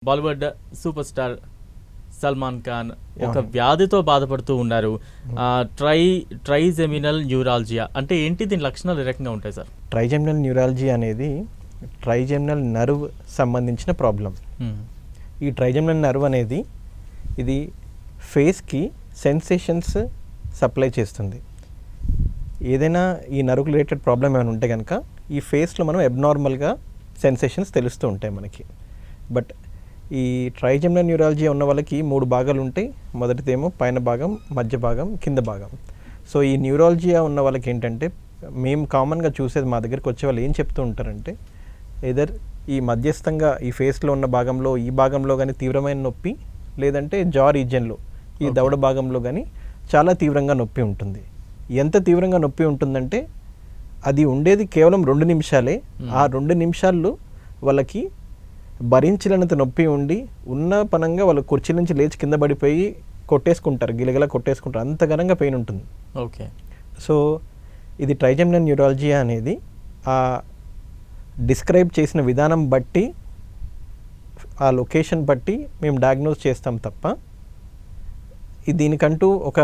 Bollywood super star Salman Khan ఒక వ్యాధితో బాధపడుతూ ఉన్నారు. ట్రైజెమినల్ న్యూరాలజియా అంటే ఏంటి, దీని లక్షణాలు ఏ రకంగా ఉంటాయి సార్? ట్రైజెమినల్ న్యూరాలజీ అనేది ట్రైజెమినల్ నర్వ్ సంబంధించిన ప్రాబ్లం. ఈ ట్రైజెమినల్ నర్వ్ అనేది ఇది ఫేస్కి సెన్సేషన్స్ సప్లై చేస్తుంది. ఏదైనా ఈ నర్వ్ రిలేటెడ్ ప్రాబ్లం ఏమైనా ఉంటే కనుక ఈ ఫేస్లో మనం అబ్నార్మల్గా సెన్సేషన్స్ తెలుస్తూ ఉంటాయి మనకి. బట్ ఈ ట్రైజెమినల్ న్యూరాలజీ ఉన్న వాళ్ళకి 3 భాగాలు ఉంటాయి. మొదటిదేమో పైన భాగం, మధ్య భాగం, కింద భాగం. సో ఈ న్యూరాలజియా ఉన్న వాళ్ళకి ఏంటంటే మేము కామన్గా చూసేది, మా దగ్గరికి వచ్చే వాళ్ళు ఏం చెప్తూ ఉంటారంటే ఎదర్ ఈ మధ్యస్థంగా ఈ ఫేస్లో ఉన్న భాగంలో ఈ భాగంలో కానీ తీవ్రమైన నొప్పి, లేదంటే జా రీజియన్లో ఈ దవడ భాగంలో కానీ చాలా తీవ్రంగా నొప్పి ఉంటుంది. ఎంత తీవ్రంగా నొప్పి ఉంటుందంటే అది ఉండేది కేవలం 2 నిమిషాలే. ఆ 2 నిమిషాల్లో వాళ్ళకి భరించలేనంత నొప్పి ఉండి ఉన్న పనంగా వాళ్ళు కుర్చీ నుంచి లేచి కింద పడిపోయి కొట్టేసుకుంటారు, గిలగిలా కొట్టేసుకుంటారు, అంత ఘనంగా పెయిన్ ఉంటుంది. ఓకే. సో ఇది ట్రైజెమినల్ న్యూరాలజియా అనేది ఆ డిస్క్రైబ్ చేసిన విధానం బట్టి, ఆ లొకేషన్ బట్టి మేము డయాగ్నోస్ చేస్తాం తప్ప దీనికంటూ ఒక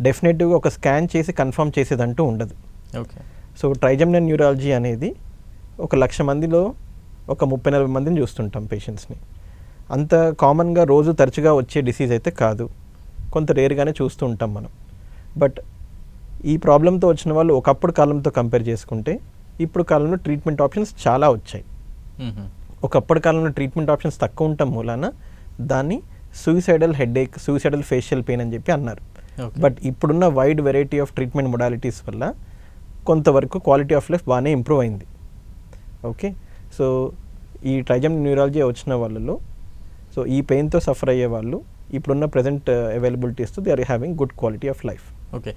డెఫినెటివ్గా ఒక స్కాన్ చేసి కన్ఫర్మ్ చేసేదంటూ ఉండదు. ఓకే. సో ట్రైజెమినల్ న్యూరాలజీ అనేది 1,00,000 మందిలో ఒక 30-40 మందిని చూస్తుంటాం పేషెంట్స్ని. అంత కామన్గా రోజు తరచుగా వచ్చే డిసీజ్ అయితే కాదు, కొంత రేర్గానే చూస్తూ ఉంటాం మనం. బట్ ఈ ప్రాబ్లంతో వచ్చిన వాళ్ళు ఒకప్పుడు కాలంతో కంపేర్ చేసుకుంటే ఇప్పుడు కాలంలో ట్రీట్మెంట్ ఆప్షన్స్ చాలా వచ్చాయి. ఒకప్పుడు కాలంలో ట్రీట్మెంట్ ఆప్షన్స్ తక్కువ ఉండటం మూలాన దాన్ని suicidal headache, suicidal facial pain అని చెప్పి అన్నారు. బట్ ఇప్పుడున్న wide variety of treatment modalities వల్ల కొంతవరకు క్వాలిటీ ఆఫ్ లైఫ్ బాగానే ఇంప్రూవ్ అయింది. ఓకే. సో ఈ ట్రైజెమినల్ న్యూరాలజీ వచ్చిన వాళ్ళలో సో ఈ పెయిన్తో సఫర్ అయ్యే వాళ్ళు ఇప్పుడున్న ప్రజెంట్ అవైలబిలిటీస్తో they are having good quality of life. Okay.